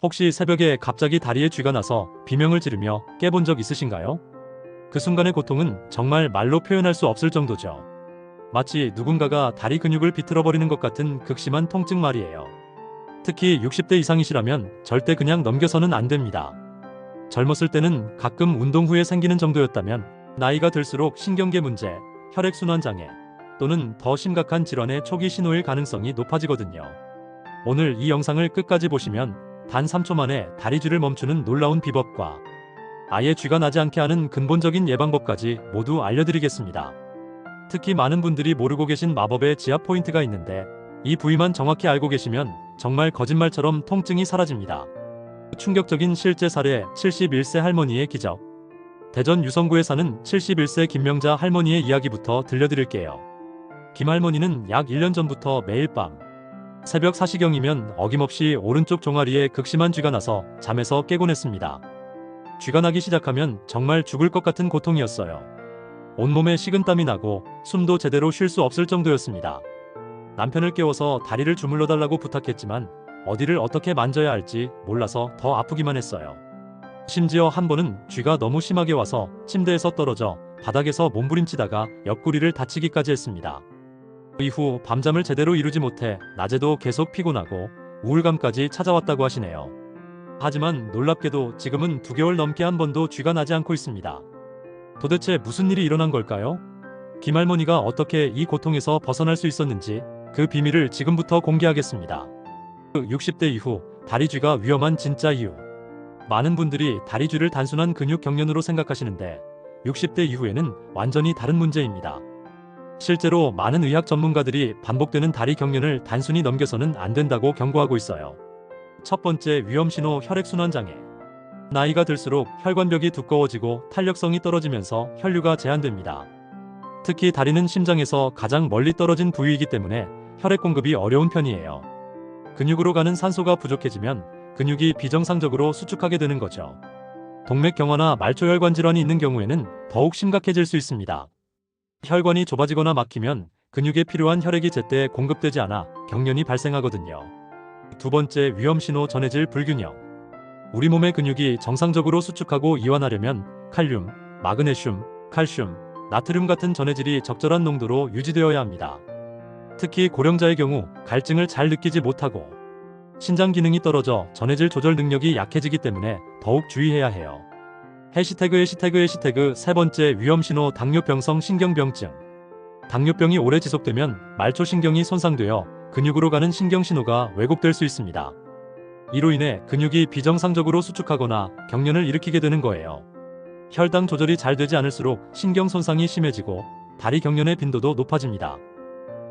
혹시 새벽에 갑자기 다리에 쥐가 나서 비명을 지르며 깨본 적 있으신가요? 그 순간의 고통은 정말 말로 표현할 수 없을 정도죠. 마치 누군가가 다리 근육을 비틀어버리는 것 같은 극심한 통증 말이에요. 특히 60대 이상이시라면 절대 그냥 넘겨서는 안 됩니다. 젊었을 때는 가끔 운동 후에 생기는 정도였다면 나이가 들수록 신경계 문제, 혈액순환 장애 또는 더 심각한 질환의 초기 신호일 가능성이 높아지거든요. 오늘 이 영상을 끝까지 보시면 단 3초 만에 다리쥐를 멈추는 놀라운 비법과 아예 쥐가 나지 않게 하는 근본적인 예방법까지 모두 알려드리겠습니다. 특히 많은 분들이 모르고 계신 마법의 지압 포인트가 있는데 이 부위만 정확히 알고 계시면 정말 거짓말처럼 통증이 사라집니다. 충격적인 실제 사례 71세 할머니의 기적. 대전 유성구에 사는 71세 김명자 할머니의 이야기부터 들려드릴게요. 김 할머니는 약 1년 전부터 매일 밤 새벽 4시경이면 어김없이 오른쪽 종아리에 극심한 쥐가 나서 잠에서 깨곤 했습니다. 쥐가 나기 시작하면 정말 죽을 것 같은 고통이었어요. 온몸에 식은땀이 나고 숨도 제대로 쉴 수 없을 정도였습니다. 남편을 깨워서 다리를 주물러 달라고 부탁했지만 어디를 어떻게 만져야 할지 몰라서 더 아프기만 했어요. 심지어 한 번은 쥐가 너무 심하게 와서 침대에서 떨어져 바닥에서 몸부림치다가 옆구리를 다치기까지 했습니다. 이후 밤잠을 제대로 이루지 못해 낮에도 계속 피곤하고 우울감까지 찾아왔다고 하시네요. 하지만 놀랍게도 지금은 2개월 넘게 한 번도 쥐가 나지 않고 있습니다. 도대체 무슨 일이 일어난 걸까요? 김 할머니가 어떻게 이 고통에서 벗어날 수 있었는지 그 비밀을 지금부터 공개하겠습니다. 60대 이후 다리쥐가 위험한 진짜 이유. 많은 분들이 다리쥐를 단순한 근육 경련으로 생각하시는데 60대 이후에는 완전히 다른 문제입니다. 실제로 많은 의학 전문가들이 반복되는 다리 경련을 단순히 넘겨서는 안 된다고 경고하고 있어요. 첫 번째 위험신호 혈액순환 장애. 나이가 들수록 혈관벽이 두꺼워지고 탄력성이 떨어지면서 혈류가 제한됩니다. 특히 다리는 심장에서 가장 멀리 떨어진 부위이기 때문에 혈액 공급이 어려운 편이에요. 근육으로 가는 산소가 부족해지면 근육이 비정상적으로 수축하게 되는 거죠. 동맥경화나 말초혈관 질환이 있는 경우에는 더욱 심각해질 수 있습니다. 혈관이 좁아지거나 막히면 근육에 필요한 혈액이 제때 공급되지 않아 경련이 발생하거든요. 두 번째 위험신호 전해질 불균형. 우리 몸의 근육이 정상적으로 수축하고 이완하려면 칼륨, 마그네슘, 칼슘, 나트륨 같은 전해질이 적절한 농도로 유지되어야 합니다. 특히 고령자의 경우 갈증을 잘 느끼지 못하고 신장 기능이 떨어져 전해질 조절 능력이 약해지기 때문에 더욱 주의해야 해요. 해시태그 세 번째 위험신호 당뇨병성 신경병증. 당뇨병이 오래 지속되면 말초신경이 손상되어 근육으로 가는 신경신호가 왜곡될 수 있습니다. 이로 인해 근육이 비정상적으로 수축하거나 경련을 일으키게 되는 거예요. 혈당 조절이 잘 되지 않을수록 신경 손상이 심해지고 다리 경련의 빈도도 높아집니다.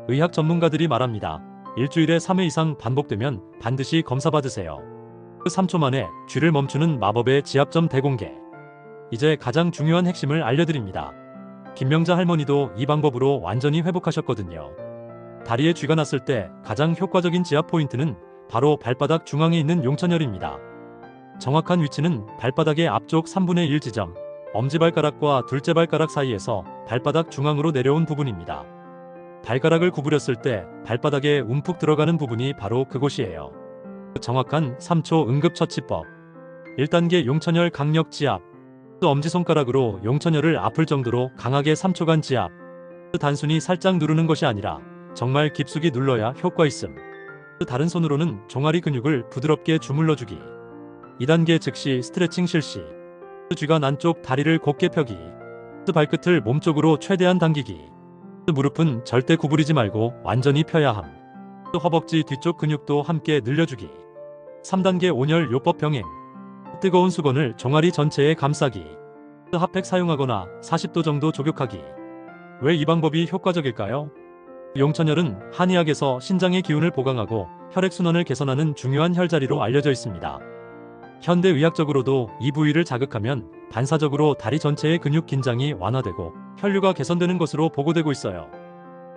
의학 전문가들이 말합니다. 일주일에 3회 이상 반복되면 반드시 검사받으세요. 3초 만에 쥐를 멈추는 마법의 지압점 대공개. 이제 가장 중요한 핵심을 알려드립니다. 김명자 할머니도 이 방법으로 완전히 회복하셨거든요. 다리에 쥐가 났을 때 가장 효과적인 지압 포인트는 바로 발바닥 중앙에 있는 용천혈입니다. 정확한 위치는 발바닥의 앞쪽 3분의 1 지점, 엄지발가락과 둘째 발가락 사이에서 발바닥 중앙으로 내려온 부분입니다. 발가락을 구부렸을 때 발바닥에 움푹 들어가는 부분이 바로 그곳이에요. 정확한 3초 응급처치법. 1단계 용천혈 강력 지압. 엄지손가락으로 용천혈을 아플 정도로 강하게 3초간 지압. 단순히 살짝 누르는 것이 아니라 정말 깊숙이 눌러야 효과 있음. 다른 손으로는 종아리 근육을 부드럽게 주물러주기. 2단계 즉시 스트레칭 실시. 쥐가 난 쪽 다리를 곧게 펴기. 발끝을 몸쪽으로 최대한 당기기. 무릎은 절대 구부리지 말고 완전히 펴야 함. 허벅지 뒤쪽 근육도 함께 늘려주기. 3단계 온열 요법 병행. 뜨거운 수건을 종아리 전체에 감싸기. 핫팩 사용하거나 40도 정도 족욕하기. 왜 이 방법이 효과적일까요? 용천혈은 한의학에서 신장의 기운을 보강하고 혈액순환을 개선하는 중요한 혈자리로 알려져 있습니다. 현대의학적으로도 이 부위를 자극하면 반사적으로 다리 전체의 근육 긴장이 완화되고 혈류가 개선되는 것으로 보고되고 있어요.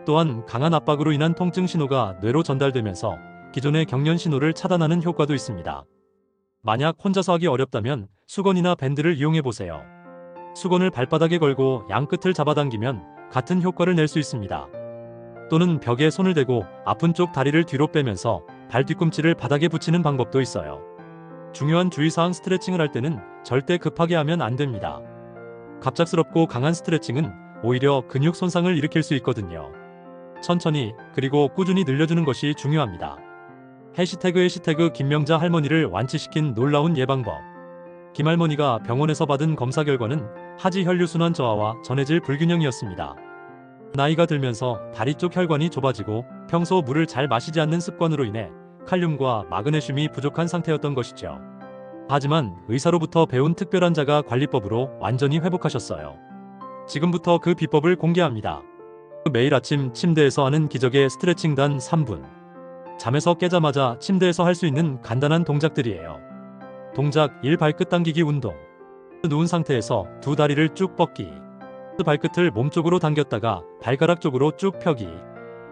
또한 강한 압박으로 인한 통증 신호가 뇌로 전달되면서 기존의 경련 신호를 차단하는 효과도 있습니다. 만약 혼자서 하기 어렵다면 수건이나 밴드를 이용해보세요. 수건을 발바닥에 걸고 양끝을 잡아당기면 같은 효과를 낼 수 있습니다. 또는 벽에 손을 대고 아픈 쪽 다리를 뒤로 빼면서 발 뒤꿈치를 바닥에 붙이는 방법도 있어요. 중요한 주의사항: 스트레칭을 할 때는 절대 급하게 하면 안 됩니다. 갑작스럽고 강한 스트레칭은 오히려 근육 손상을 일으킬 수 있거든요. 천천히 그리고 꾸준히 늘려주는 것이 중요합니다. 해시태그 김명자 할머니를 완치시킨 놀라운 예방법. 김할머니가 병원에서 받은 검사 결과는 하지 혈류순환 저하와 전해질 불균형이었습니다. 나이가 들면서 다리 쪽 혈관이 좁아지고 평소 물을 잘 마시지 않는 습관으로 인해 칼륨과 마그네슘이 부족한 상태였던 것이죠. 하지만 의사로부터 배운 특별한 자가 관리법으로 완전히 회복하셨어요. 지금부터 그 비법을 공개합니다. 매일 아침 침대에서 하는 기적의 스트레칭 단 3분. 잠에서 깨자마자 침대에서 할 수 있는 간단한 동작들이에요. 동작 1. 발끝 당기기 운동. 누운 상태에서 두 다리를 쭉 뻗기. 발끝을 몸쪽으로 당겼다가 발가락 쪽으로 쭉 펴기.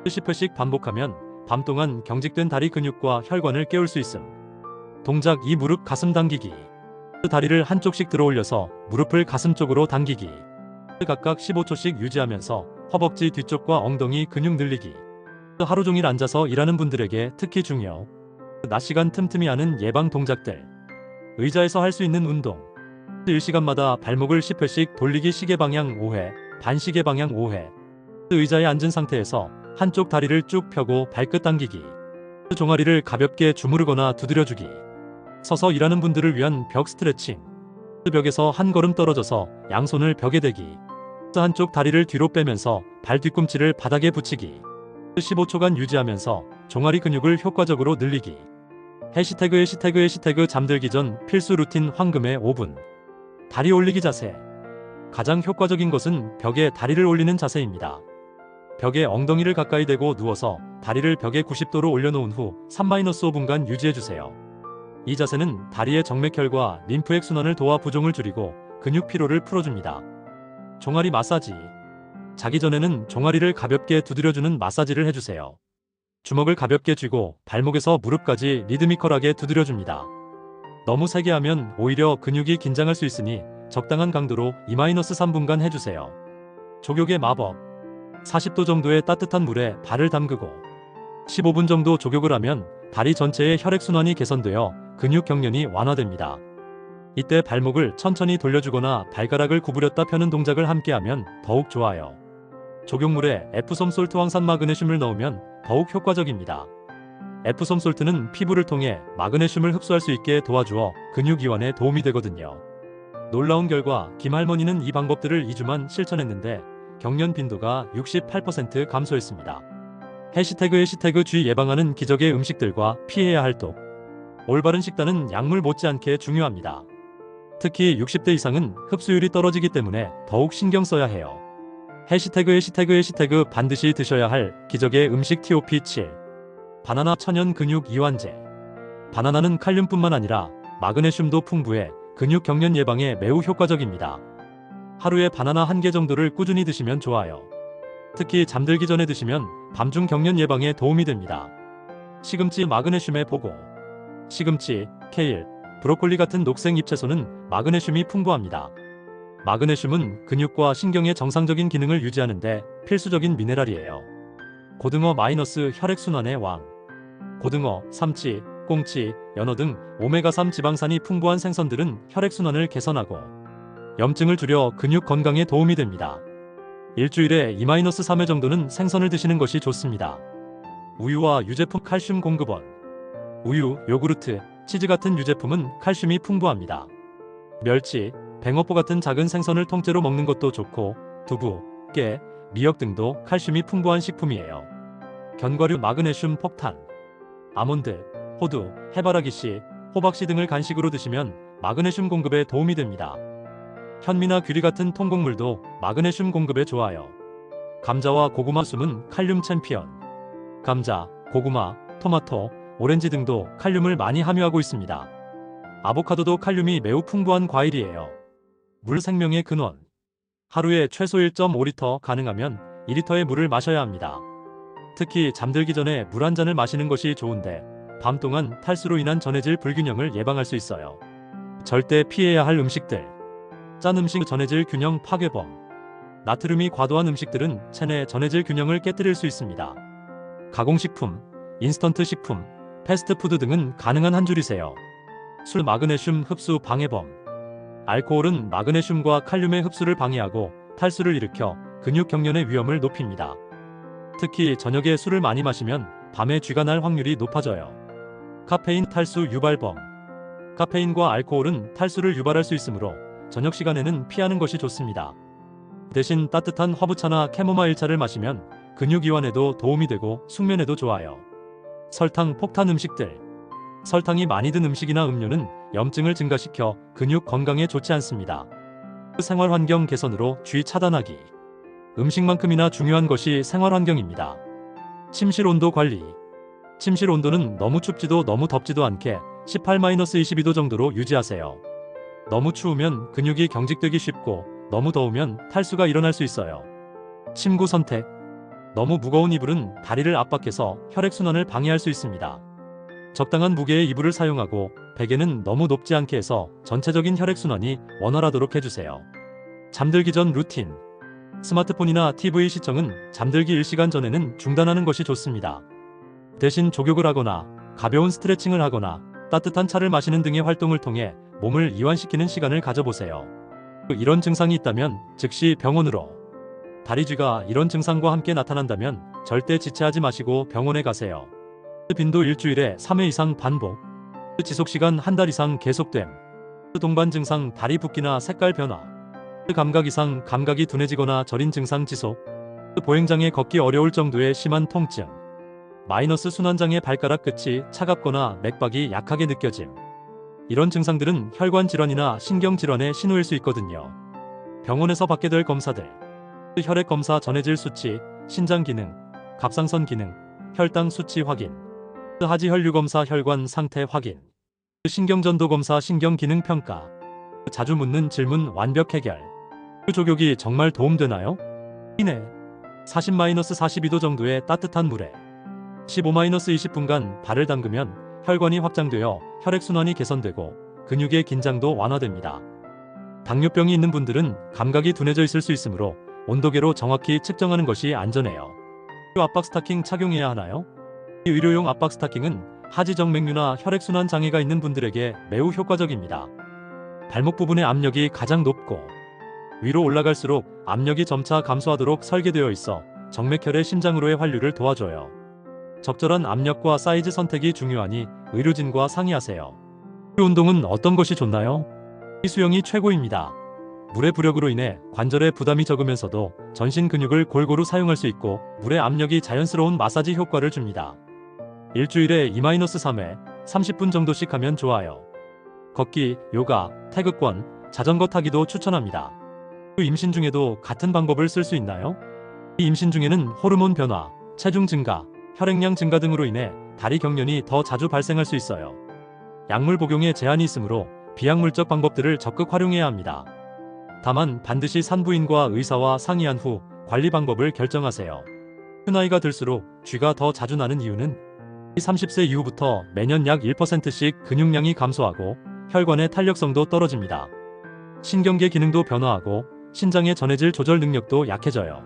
10회씩 반복하면 밤 동안 경직된 다리 근육과 혈관을 깨울 수 있음. 동작 2. 무릎 가슴 당기기. 다리를 한쪽씩 들어 올려서 무릎을 가슴 쪽으로 당기기. 각각 15초씩 유지하면서 허벅지 뒤쪽과 엉덩이 근육 늘리기. 하루 종일 앉아서 일하는 분들에게 특히 중요. 낮 시간 틈틈이 하는 예방 동작들. 의자에서 할 수 있는 운동. 1시간마다 발목을 10회씩 돌리기. 시계 방향 5회, 반시계 방향 5회. 의자에 앉은 상태에서 한쪽 다리를 쭉 펴고 발끝 당기기. 종아리를 가볍게 주무르거나 두드려주기. 서서 일하는 분들을 위한 벽 스트레칭. 벽에서 한 걸음 떨어져서 양손을 벽에 대기. 한쪽 다리를 뒤로 빼면서 발 뒤꿈치를 바닥에 붙이기. 15초간 유지하면서 종아리 근육을 효과적으로 늘리기. 해시태그 잠들기 전 필수 루틴 황금의 5분. 다리 올리기 자세. 가장 효과적인 것은 벽에 다리를 올리는 자세입니다. 벽에 엉덩이를 가까이 대고 누워서 다리를 벽에 90도로 올려놓은 후 3-5분간 유지해주세요. 이 자세는 다리의 정맥혈과 림프액 순환을 도와 부종을 줄이고 근육 피로를 풀어줍니다. 종아리 마사지. 자기 전에는 종아리를 가볍게 두드려주는 마사지를 해주세요. 주먹을 가볍게 쥐고 발목에서 무릎까지 리드미컬하게 두드려줍니다. 너무 세게 하면 오히려 근육이 긴장할 수 있으니 적당한 강도로 2-3분간 해주세요. 족욕의 마법. 40도 정도의 따뜻한 물에 발을 담그고 15분 정도 족욕을 하면 다리 전체의 혈액순환이 개선되어 근육 경련이 완화됩니다. 이때 발목을 천천히 돌려주거나 발가락을 구부렸다 펴는 동작을 함께하면 더욱 좋아요. 족욕물에 에프솜 솔트 황산 마그네슘을 넣으면 더욱 효과적입니다. 에프솜 솔트는 피부를 통해 마그네슘을 흡수할 수 있게 도와주어 근육 이완에 도움이 되거든요. 놀라운 결과 김할머니는 이 방법들을 2주만 실천했는데 경련 빈도가 68% 감소했습니다. 해시태그 쥐 예방하는 기적의 음식들과 피해야 할 독. 올바른 식단은 약물 못지않게 중요합니다. 특히 60대 이상은 흡수율이 떨어지기 때문에 더욱 신경 써야 해요. 해시태그 반드시 드셔야 할 기적의 음식 TOP7. 바나나 천연 근육 이완제. 바나나는 칼륨뿐만 아니라 마그네슘도 풍부해 근육 경련 예방에 매우 효과적입니다. 하루에 바나나 1개 정도를 꾸준히 드시면 좋아요. 특히 잠들기 전에 드시면 밤중 경련 예방에 도움이 됩니다. 시금치 마그네슘의 보고. 시금치, 케일, 브로콜리 같은 녹색 잎채소는 마그네슘이 풍부합니다. 마그네슘은 근육과 신경의 정상적인 기능을 유지하는데 필수적인 미네랄이에요. 고등어 혈액순환의 왕. 고등어, 삼치, 꽁치, 연어 등 오메가3 지방산이 풍부한 생선들은 혈액순환을 개선하고 염증을 줄여 근육 건강에 도움이 됩니다. 일주일에 2-3회 정도는 생선을 드시는 것이 좋습니다. 우유와 유제품 칼슘 공급원. 우유, 요구르트, 치즈 같은 유제품은 칼슘이 풍부합니다. 멸치, 뱅어포 같은 작은 생선을 통째로 먹는 것도 좋고 두부, 깨, 미역 등도 칼슘이 풍부한 식품이에요. 견과류 마그네슘 폭탄. 아몬드, 호두, 해바라기씨, 호박씨 등을 간식으로 드시면 마그네슘 공급에 도움이 됩니다. 현미나 귀리 같은 통곡물도 마그네슘 공급에 좋아요. 감자와 고구마 숨은 칼륨 챔피언. 감자, 고구마, 토마토, 오렌지 등도 칼륨을 많이 함유하고 있습니다. 아보카도도 칼륨이 매우 풍부한 과일이에요. 물 생명의 근원. 하루에 최소 1.5리터, 가능하면 2리터의 물을 마셔야 합니다. 특히 잠들기 전에 물 한 잔을 마시는 것이 좋은데 밤 동안 탈수로 인한 전해질 불균형을 예방할 수 있어요. 절대 피해야 할 음식들. 짠 음식 전해질 균형 파괴범. 나트륨이 과도한 음식들은 체내 전해질 균형을 깨뜨릴 수 있습니다. 가공식품, 인스턴트 식품, 패스트푸드 등은 가능한 한 줄이세요. 술 마그네슘 흡수 방해범. 알코올은 마그네슘과 칼륨의 흡수를 방해하고 탈수를 일으켜 근육 경련의 위험을 높입니다. 특히 저녁에 술을 많이 마시면 밤에 쥐가 날 확률이 높아져요. 카페인 탈수 유발범. 카페인과 알코올은 탈수를 유발할 수 있으므로 저녁 시간에는 피하는 것이 좋습니다. 대신 따뜻한 허브차나 캐모마일차를 마시면 근육 이완에도 도움이 되고 숙면에도 좋아요. 설탕 폭탄 음식들. 설탕이 많이 든 음식이나 음료는 염증을 증가시켜 근육 건강에 좋지 않습니다. 생활 환경 개선으로 쥐 차단하기. 음식만큼이나 중요한 것이 생활 환경입니다. 침실 온도 관리. 침실 온도는 너무 춥지도 너무 덥지도 않게 18-22도 정도로 유지하세요. 너무 추우면 근육이 경직되기 쉽고 너무 더우면 탈수가 일어날 수 있어요. 침구 선택. 너무 무거운 이불은 다리를 압박해서 혈액순환을 방해할 수 있습니다. 적당한 무게의 이불을 사용하고 베개는 너무 높지 않게 해서 전체적인 혈액순환이 원활하도록 해주세요. 잠들기 전 루틴. 스마트폰이나 TV 시청은 잠들기 1시간 전에는 중단하는 것이 좋습니다. 대신 족욕을 하거나 가벼운 스트레칭을 하거나 따뜻한 차를 마시는 등의 활동을 통해 몸을 이완시키는 시간을 가져보세요. 이런 증상이 있다면 즉시 병원으로. 다리쥐가 이런 증상과 함께 나타난다면 절대 지체하지 마시고 병원에 가세요. 빈도 일주일에 3회 이상 반복. 지속시간 한 달 이상 계속됨. 동반 증상 다리 붓기나 색깔 변화. 감각 이상 감각이 둔해지거나 저린 증상 지속. 보행장애 걷기 어려울 정도의 심한 통증. 마이너스 순환장애 발가락 끝이 차갑거나 맥박이 약하게 느껴짐. 이런 증상들은 혈관 질환이나 신경 질환의 신호일 수 있거든요. 병원에서 받게 될 검사들. 혈액 검사 전해질 수치, 신장 기능, 갑상선 기능, 혈당 수치 확인. 하지 혈류 검사 혈관 상태 확인. 신경전도 검사 신경 기능 평가. 자주 묻는 질문 완벽 해결. 족욕이 정말 도움되나요? 이내 40-42도 정도의 따뜻한 물에 15-20분간 발을 담그면 혈관이 확장되어 혈액순환이 개선되고 근육의 긴장도 완화됩니다. 당뇨병이 있는 분들은 감각이 둔해져 있을 수 있으므로 온도계로 정확히 측정하는 것이 안전해요. 압박 스타킹 착용해야 하나요? 의료용 압박 스타킹은 하지 정맥류나 혈액순환 장애가 있는 분들에게 매우 효과적입니다. 발목 부분의 압력이 가장 높고 위로 올라갈수록 압력이 점차 감소하도록 설계되어 있어 정맥혈의 심장으로의 환류를 도와줘요. 적절한 압력과 사이즈 선택이 중요하니 의료진과 상의하세요. 운동은 어떤 것이 좋나요? 수영이 최고입니다. 물의 부력으로 인해 관절에 부담이 적으면서도 전신 근육을 골고루 사용할 수 있고 물의 압력이 자연스러운 마사지 효과를 줍니다. 일주일에 2-3회 30분 정도씩 하면 좋아요. 걷기, 요가, 태극권, 자전거 타기도 추천합니다. 임신 중에도 같은 방법을 쓸 수 있나요? 임신 중에는 호르몬 변화, 체중 증가, 혈액량 증가 등으로 인해 다리 경련이 더 자주 발생할 수 있어요. 약물 복용에 제한이 있으므로 비약물적 방법들을 적극 활용해야 합니다. 다만 반드시 산부인과 의사와 상의한 후 관리 방법을 결정하세요. 나이가 들수록 쥐가 더 자주 나는 이유는 30세 이후부터 매년 약 1%씩 근육량이 감소하고 혈관의 탄력성도 떨어집니다. 신경계 기능도 변화하고 신장의 전해질 조절 능력도 약해져요.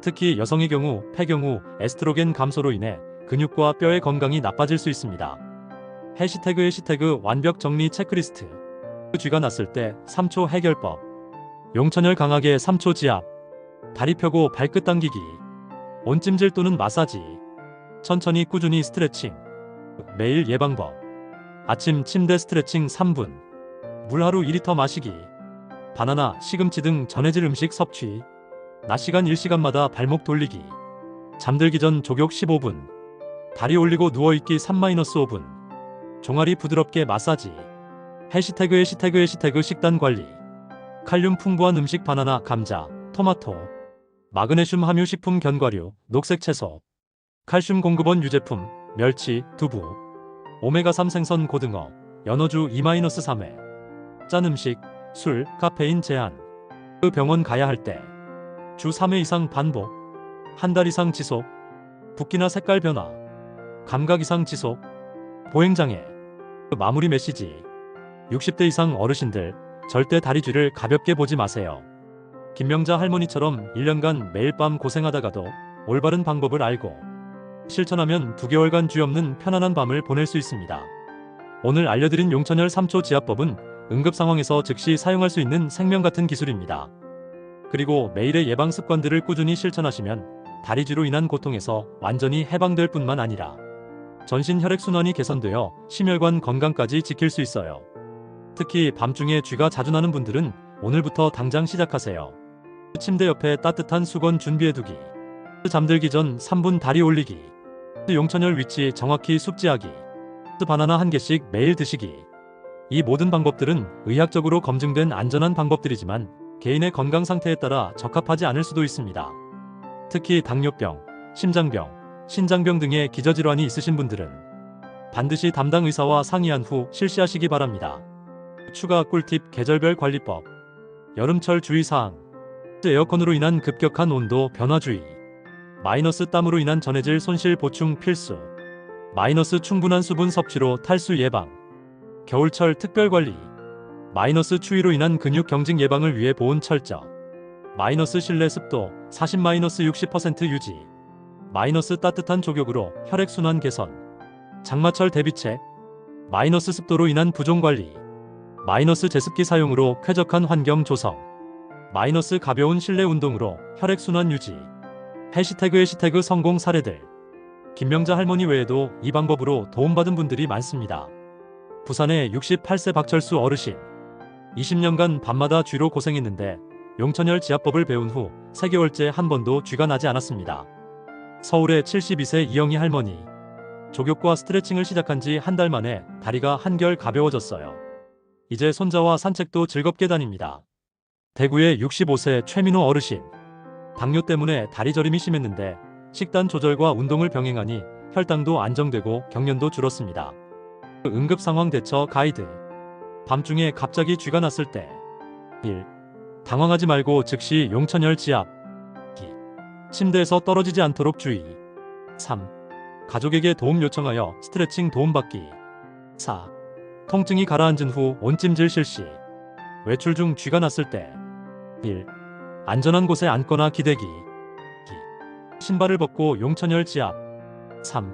특히 여성의 경우 폐경후 에스트로겐 감소로 인해 근육과 뼈의 건강이 나빠질 수 있습니다. 해시태그 완벽 정리 체크리스트. 쥐가 났을 때 3초 해결법. 용천혈 강하게 3초 지압. 다리 펴고 발끝 당기기. 온찜질 또는 마사지. 천천히 꾸준히 스트레칭. 매일 예방법. 아침 침대 스트레칭 3분. 물 하루 2리터 마시기. 바나나, 시금치 등 전해질 음식 섭취. 낮 시간 1시간마다 발목 돌리기. 잠들기 전 족욕 15분. 다리 올리고 누워있기 3-5분. 종아리 부드럽게 마사지. 해시태그 식단 관리. 칼륨 풍부한 음식 바나나, 감자, 토마토. 마그네슘 함유 식품 견과류, 녹색 채소. 칼슘 공급원 유제품, 멸치, 두부. 오메가3 생선 고등어, 연어주 2-3회. 짠 음식, 술, 카페인 제한. 병원 가야 할 때. 주 3회 이상 반복. 한 달 이상 지속. 붓기나 색깔 변화. 감각 이상 지속. 보행장애. 마무리 메시지. 60대 이상 어르신들 절대 다리쥐를 가볍게 보지 마세요. 김명자 할머니처럼 1년간 매일 밤 고생하다가도 올바른 방법을 알고 실천하면 2개월간 쥐 없는 편안한 밤을 보낼 수 있습니다. 오늘 알려드린 용천열 3초 지압법은 응급 상황에서 즉시 사용할 수 있는 생명 같은 기술입니다. 그리고 매일의 예방 습관들을 꾸준히 실천하시면 다리쥐로 인한 고통에서 완전히 해방될 뿐만 아니라 전신 혈액순환이 개선되어 심혈관 건강까지 지킬 수 있어요. 특히 밤중에 쥐가 자주 나는 분들은 오늘부터 당장 시작하세요. 침대 옆에 따뜻한 수건 준비해두기, 잠들기 전 3분 다리 올리기, 용천열 위치 정확히 숙지하기, 바나나 한 개씩 매일 드시기. 이 모든 방법들은 의학적으로 검증된 안전한 방법들이지만 개인의 건강 상태에 따라 적합하지 않을 수도 있습니다. 특히 당뇨병, 심장병, 신장병 등의 기저질환이 있으신 분들은 반드시 담당 의사와 상의한 후 실시하시기 바랍니다. 추가 꿀팁 계절별 관리법. 여름철 주의사항. 에어컨으로 인한 급격한 온도 변화 주의. 마이너스 땀으로 인한 전해질 손실 보충 필수. 마이너스 충분한 수분 섭취로 탈수 예방. 겨울철 특별관리. 마이너스 추위로 인한 근육 경직 예방을 위해 보온 철저. 마이너스 실내 습도 40-60% 유지. 마이너스 따뜻한 족욕으로 혈액순환 개선. 장마철 대비책. 마이너스 습도로 인한 부종 관리. 마이너스 제습기 사용으로 쾌적한 환경 조성. 마이너스 가벼운 실내 운동으로 혈액순환 유지. 해시태그 성공 사례들. 김명자 할머니 외에도 이 방법으로 도움받은 분들이 많습니다. 부산의 68세 박철수 어르신. 20년간 밤마다 쥐로 고생했는데 용천열 지압법을 배운 후 3개월째 한 번도 쥐가 나지 않았습니다. 서울의 72세 이영희 할머니. 족욕과 스트레칭을 시작한 지 한 달 만에 다리가 한결 가벼워졌어요. 이제 손자와 산책도 즐겁게 다닙니다. 대구의 65세 최민호 어르신. 당뇨 때문에 다리 저림이 심했는데 식단 조절과 운동을 병행하니 혈당도 안정되고 경련도 줄었습니다. 응급상황 대처 가이드. 밤중에 갑자기 쥐가 났을 때 1. 당황하지 말고 즉시 용천열 지압. 2. 침대에서 떨어지지 않도록 주의. 3. 가족에게 도움 요청하여 스트레칭 도움받기. 4. 통증이 가라앉은 후 온찜질 실시. 외출 중 쥐가 났을 때 1. 안전한 곳에 앉거나 기대기. 2. 신발을 벗고 용천열 지압. 3.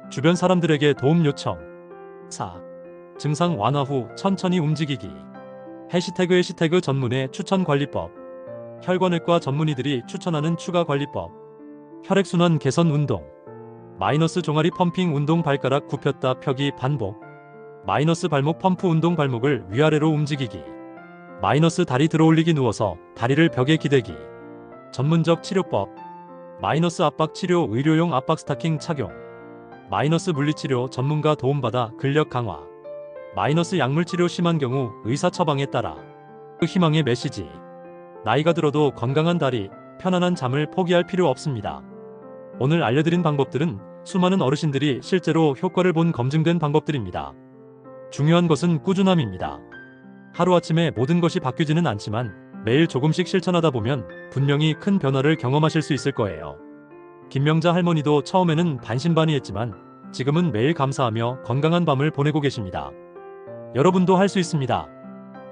주변 사람들에게 도움 요청. 4. 증상 완화 후 천천히 움직이기. 해시태그 전문의 추천 관리법. 혈관외과 전문의들이 추천하는 추가 관리법. 혈액순환 개선 운동. 마이너스 종아리 펌핑 운동 발가락 굽혔다 펴기 반복. 마이너스 발목 펌프 운동 발목을 위아래로 움직이기. 마이너스 다리 들어올리기 누워서 다리를 벽에 기대기. 전문적 치료법. 마이너스 압박 치료 의료용 압박 스타킹 착용. 마이너스 물리치료 전문가 도움받아 근력 강화. 마이너스 약물치료 심한 경우 의사 처방에 따라. 희망의 메시지. 나이가 들어도 건강한 다리, 편안한 잠을 포기할 필요 없습니다. 오늘 알려드린 방법들은 수많은 어르신들이 실제로 효과를 본 검증된 방법들입니다. 중요한 것은 꾸준함입니다. 하루아침에 모든 것이 바뀌지는 않지만 매일 조금씩 실천하다 보면 분명히 큰 변화를 경험하실 수 있을 거예요. 김명자 할머니도 처음에는 반신반의했지만 지금은 매일 감사하며 건강한 밤을 보내고 계십니다. 여러분도 할 수 있습니다.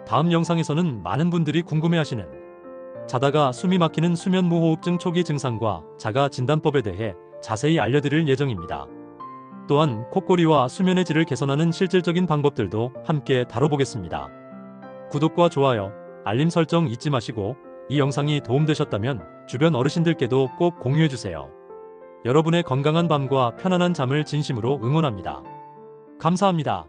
다음 영상에서는 많은 분들이 궁금해하시는 자다가 숨이 막히는 수면무호흡증 초기 증상과 자가 진단법에 대해 자세히 알려드릴 예정입니다. 또한 콧골이와 수면의 질을 개선하는 실질적인 방법들도 함께 다뤄보겠습니다. 구독과 좋아요, 알림 설정 잊지 마시고 이 영상이 도움되셨다면 주변 어르신들께도 꼭 공유해주세요. 여러분의 건강한 밤과 편안한 잠을 진심으로 응원합니다. 감사합니다.